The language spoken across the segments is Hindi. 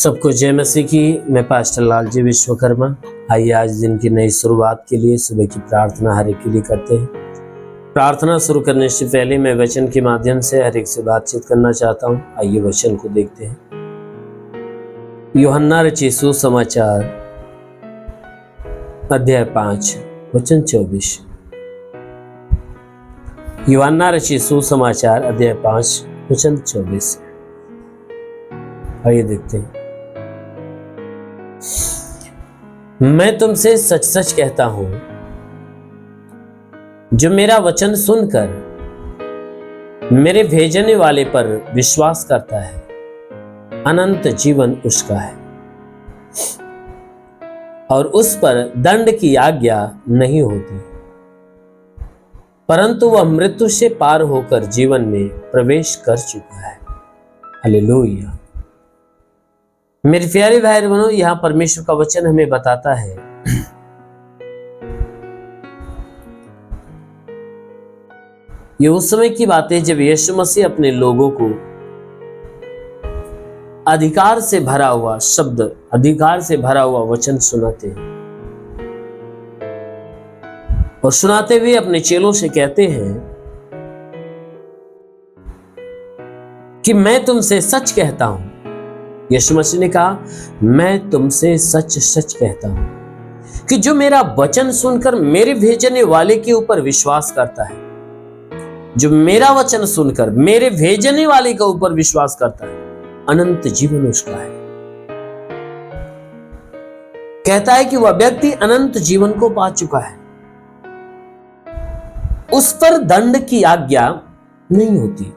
सबको जय मसीह की। मैं पास्टर लाल जी विश्वकर्मा। आइए आज दिन की नई शुरुआत के लिए सुबह की प्रार्थना हर एक के लिए करते हैं। प्रार्थना शुरू करने से पहले मैं वचन के माध्यम से हर एक से बातचीत करना चाहता हूँ। आइए वचन को देखते हैं। यूहन्ना रचित सुसमाचार अध्याय 5 वचन 24। यूहन्ना रचित सुसमाचार अध्याय 5 वचन 24। आइए देखते हैं। मैं तुमसे सच सच कहता हूं, जो मेरा वचन सुनकर मेरे भेजने वाले पर विश्वास करता है, अनंत जीवन उसका है और उस पर दंड की आज्ञा नहीं होती, परंतु वह मृत्यु से पार होकर जीवन में प्रवेश कर चुका है। हालेलुया। मेरे प्यारे भाई बहनों, यहां परमेश्वर का वचन हमें बताता है ये उस समय की बात है जब यीशु मसीह अपने लोगों को अधिकार से भरा हुआ शब्द, अधिकार से भरा हुआ वचन सुनाते हैं और सुनाते हुए अपने चेलों से कहते हैं कि मैं तुमसे सच कहता हूं। यीशु मसीह ने कहा, मैं तुमसे सच सच कहता हूं कि जो मेरा वचन सुनकर मेरे भेजने वाले के ऊपर विश्वास करता है, जो मेरा वचन सुनकर मेरे भेजने वाले के ऊपर विश्वास करता है, अनंत जीवन उसका है। कहता है कि वह व्यक्ति अनंत जीवन को पा चुका है, उस पर दंड की आज्ञा नहीं होती।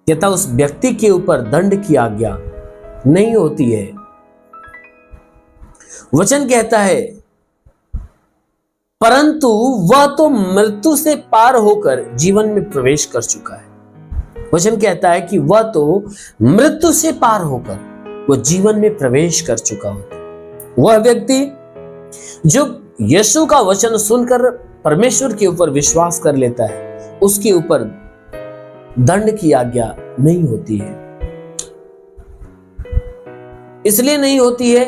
कहता उस व्यक्ति के ऊपर दंड की आज्ञा नहीं होती है। वचन कहता है परंतु वह तो मृत्यु से पार होकर जीवन में प्रवेश कर चुका है। वचन कहता है कि वह तो मृत्यु से पार होकर वह जीवन में प्रवेश कर चुका होता। वह व्यक्ति जो यीशु का वचन सुनकर परमेश्वर के ऊपर विश्वास कर लेता है, उसके ऊपर दंड की आज्ञा नहीं होती है। इसलिए नहीं होती है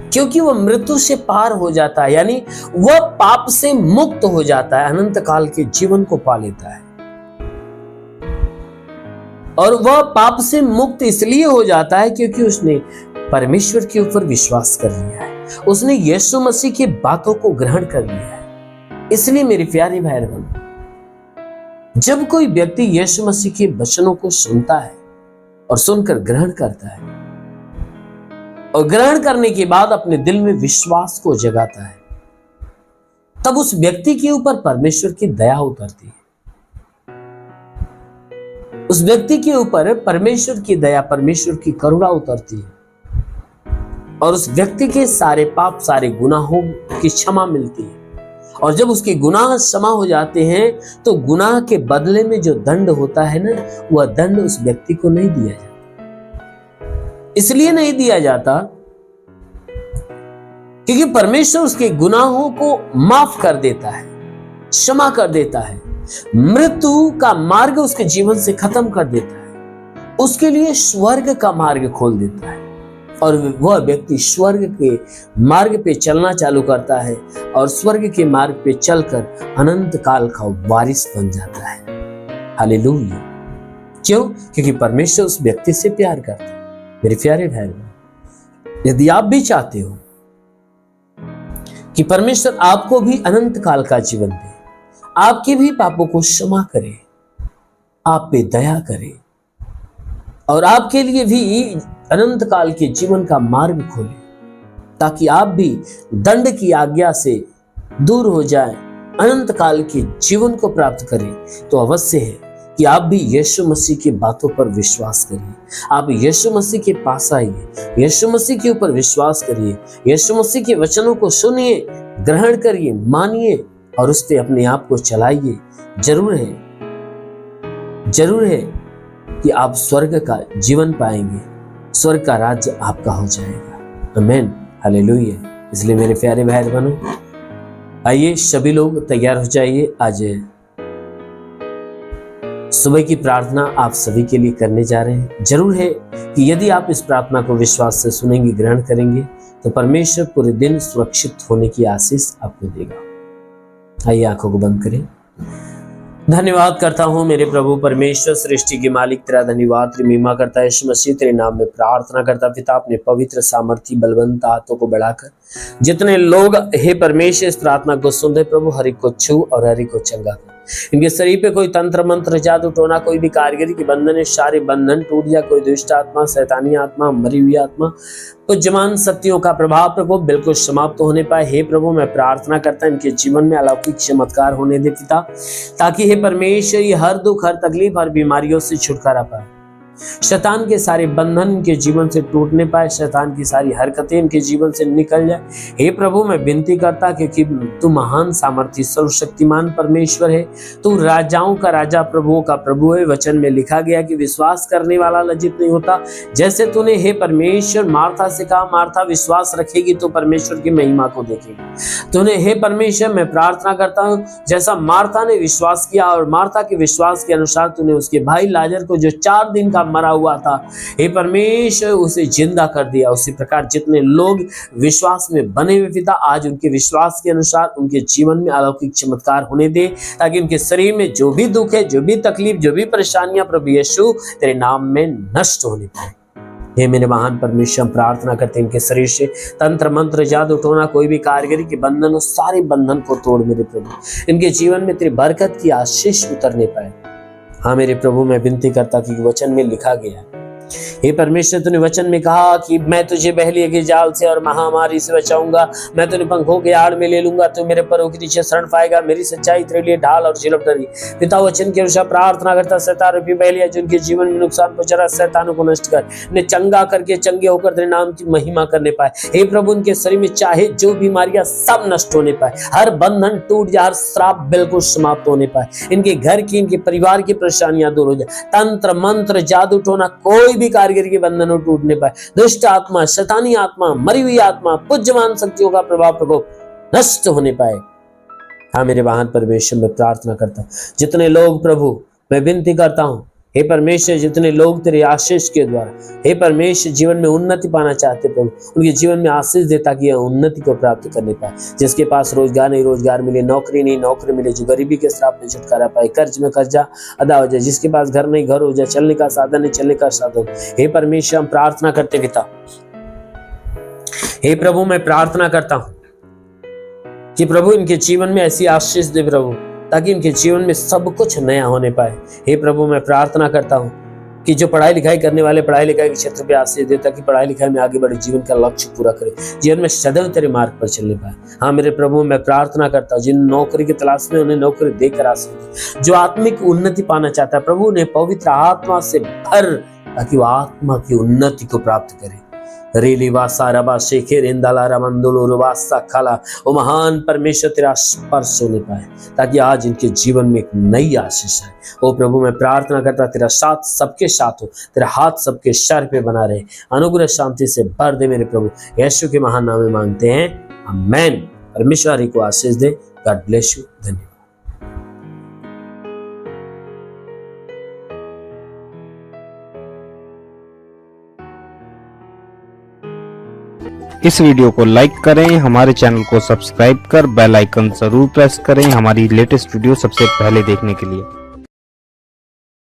क्योंकि वह मृत्यु से पार हो जाता है, यानी वह पाप से मुक्त हो जाता है, अनंत काल के जीवन को पा लेता है। और वह पाप से मुक्त इसलिए हो जाता है क्योंकि उसने परमेश्वर के ऊपर विश्वास कर लिया है, उसने यीशु मसीह की बातों को ग्रहण कर लिया है। इसलिए मेरे प्यारे भाई बहन, जब कोई व्यक्ति यीशु मसीह के वचनों को सुनता है और सुनकर ग्रहण करता है और ग्रहण करने के बाद अपने दिल में विश्वास को जगाता है, तब उस व्यक्ति के ऊपर परमेश्वर की दया उतरती है। उस व्यक्ति के ऊपर परमेश्वर की दया, परमेश्वर की करुणा उतरती है और उस व्यक्ति के सारे पाप, सारे गुनाहों की क्षमा मिलती है। और जब उसके गुनाह क्षमा हो जाते हैं तो गुनाह के बदले में जो दंड होता है ना, वह दंड उस व्यक्ति को नहीं दिया जाता। इसलिए नहीं दिया जाता क्योंकि परमेश्वर उसके गुनाहों को माफ कर देता है, क्षमा कर देता है, मृत्यु का मार्ग उसके जीवन से खत्म कर देता है, उसके लिए स्वर्ग का मार्ग खोल देता है और वह व्यक्ति स्वर्ग के मार्ग पे चलना चालू करता है और स्वर्ग के मार्ग पे चलकर अनंत काल का वारिस बन जाता है। हालेलुया। क्यों? क्योंकि परमेश्वर उस व्यक्ति से प्यार करता है। मेरे प्यारे भाई, यदि आप भी चाहते हो कि परमेश्वर आपको भी अनंत काल का जीवन दे, आपके भी पापों को क्षमा करे, आप पे दया करे और आपके लिए भी अनंत काल के जीवन का मार्ग खोले, ताकि आप भी दंड की आज्ञा से दूर हो जाए, अनंत काल के जीवन को प्राप्त करें, तो अवश्य है कि आप भी यीशु मसीह की बातों पर विश्वास करिए। आप यीशु मसीह के पास आइए, यीशु मसीह के ऊपर विश्वास करिए, यीशु मसीह के वचनों को सुनिए, ग्रहण करिए, मानिए और उस पर अपने आप को चलाइए। जरूर है कि आप स्वर्ग का जीवन पाएंगे, स्वर्ग का राज्य आपका हो जाएगा। आमीन। हालेलुया। इसलिए मेरे प्यारे भाई बहनों, आइए सभी लोग तैयार हो जाइए। आज सुबह की प्रार्थना आप सभी के लिए करने जा रहे हैं। जरूर है कि यदि आप इस प्रार्थना को विश्वास से सुनेंगे, ग्रहण करेंगे, तो परमेश्वर पूरे दिन सुरक्षित होने की आशीष आपको देगा। आइए आंखों को बंद करें। धन्यवाद करता हूँ मेरे प्रभु परमेश्वर, सृष्टि के मालिक, तेरा धन्यवाद, तेरी महिमा करता है यीशु मसीह, तेरे नाम में प्रार्थना करता पिता, अपने पवित्र सामर्थी बलवंत हाथों को बढ़ाकर जितने लोग हे परमेश्वर इस प्रार्थना को सुन रहे प्रभु, हर एक को छू और हर एक को चंगा कर। इनके शरीर पे कोई तंत्र मंत्र, जादू टोना, कोई भी कारीगरी के बंधन है, सारे बंधन टूट जाए। कोई दुष्ट आत्मा, शैतानी आत्मा, मरी हुई आत्मा, पूज्यमान शक्तियों का प्रभाव प्रभु बिल्कुल समाप्त होने पाए। हे प्रभु मैं प्रार्थना करता इनके जीवन में अलौकिक चमत्कार होने दे पिता, ताकि हे परमेश्वर ये हर दुख, हर तकलीफ, हर बीमारियों से छुटकारा पाए। शैतान के सारे बंधन इनके जीवन से टूटने पाए, शैतान की सारी हरकतें इनके जीवन से निकल जाए। हे प्रभु मैं विनती करता क्योंकि तू महान सामर्थी सर्वशक्तिमान परमेश्वर है, तू राजाओं का राजा, प्रभुओं का प्रभु है। वचन में लिखा गया कि विश्वास करने वाला लज्जित नहीं होता। जैसे तूने हे परमेश्वर मार्था से कहा, मार्था विश्वास रखेगी तो परमेश्वर की महिमा को देखेगी। तूने हे परमेश्वर मैं प्रार्थना करता हूँ, जैसा मार्था ने विश्वास किया और मार्था के विश्वास के अनुसार तूने उसके भाई लाजर को जो 4 दिन का मरा हुआ था, हे परमेश्वर उसे जिंदा कर दिया। उसी प्रकार जितने लोग विश्वास में बने हुए पिता, आज उनके विश्वास के अनुसार उनके जीवन में अलौकिक चमत्कार होने दे, ताकि उनके शरीर में जो भी दुख है, जो भी तकलीफ, जो भी परेशानियां प्रभु यीशु तेरे नाम में नष्ट होने पाए। हे मेरे महान परमेश्वर प्रार्थना करते इनके शरीर से तंत्र मंत्र, जादू टोना, कोई भी कारीगरी के बंधन, उस सारे बंधन को तोड़ मेरे प्रभु, इनके जीवन में तेरी बरकत की आशीष उतरने पाए। हाँ मेरे प्रभु मैं विनती करता कि वचन में लिखा गया है, हे परमेश्वर तूने वचन में कहा कि मैं तुझे बहलिए के जाल से और महामारी से बचाऊंगा, मैं तुझे पंखों के आड़ में ले लूंगा, तू मेरे पैरों के नीचे शरण पाएगा, मेरी सच्चाई तेरे लिए ढाल और झिलम ठहरी। पिता वचन के अनुसार प्रार्थना करता शैतान रूपी बहलिया जिनके जीवन में नुकसान पहुंचा रहा, शैतानों को नष्ट कर, उन्हें चंगा करके चंगे होकर तेरे नाम की महिमा करने पाए। हे प्रभु उनके शरीर में चाहे जो बीमारियां सब नष्ट होने पाए, हर बंधन टूट जाए, हर श्राप बिल्कुल समाप्त होने पाए, इनके घर की, इनके परिवार की परेशानियां दूर हो जाए, तंत्र मंत्र, जादू टोना, कोई भी कारीगरी के बंधनों टूटने पाए, दुष्ट आत्मा, शैतानी आत्मा, मरी हुई आत्मा, पूज्यमान शक्तियों का प्रभाव प्रकोप नष्ट होने पाए। हाँ मेरे महान परमेश्वर मैं प्रार्थना करता हूं, जितने लोग प्रभु मैं विनती करता हूं, हे परमेश्वर जितने लोग तेरे आशीष के द्वारा हे परमेश्वर जीवन में उन्नति पाना चाहते प्रभु, उनके जीवन में आशीष दे ताकि यह उन्नति को प्राप्त करने पाए। जिसके पास रोजगार नहीं रोजगार मिले, नौकरी नहीं नौकरी मिले, जो गरीबी के श्राप में छुटकारा पाए, कर्ज में कर्जा अदा हो जाए, जिसके पास घर नहीं घर हो जाए, चलने का साधन नहीं चलने का साधन। हे परमेश्वर हम प्रार्थना करते पिता, हे प्रभु मैं प्रार्थना करता हूं कि प्रभु इनके जीवन में ऐसी आशीष दे प्रभु, ताकि इनके जीवन में सब कुछ नया होने पाए। हे प्रभु मैं प्रार्थना करता हूं कि जो पढ़ाई लिखाई करने वाले पढ़ाई लिखाई के क्षेत्र पे आशीष दे, ताकि पढ़ाई लिखाई में आगे बढ़े, जीवन का लक्ष्य पूरा करे, जीवन में सदैव तेरे मार्ग पर चलने पाए। हाँ मेरे प्रभु मैं प्रार्थना करता हूँ जिन नौकरी की तलाश में उन्हें नौकरी देकर आशीष दे, जो आत्मिक उन्नति पाना चाहता है प्रभु उन्हें पवित्र आत्मा से भर, ताकि वो आत्मा की उन्नति को प्राप्त करे। रेली वासा रबा शेखे रेंदाला रमंदुलो रुवासा खाला, वो महान परमेश्वर तेरा स्पर्श होने पाए, ताकि आज इनके जीवन में एक नई आशीष है। ओ प्रभु मैं प्रार्थना करता तेरा साथ सबके साथ हो, तेरा हाथ सबके सर पे बना रहे, अनुग्रह शांति से भर दे मेरे प्रभु, यीशु के महान नाम में मांगते हैं, आमेन। परमेश्वर ही को आशीष दे। God bless you. धन्यवाद। इस वीडियो को लाइक करें, हमारे चैनल को सब्सक्राइब कर बेल आइकन जरूर प्रेस करें हमारी लेटेस्ट वीडियो सबसे पहले देखने के लिए।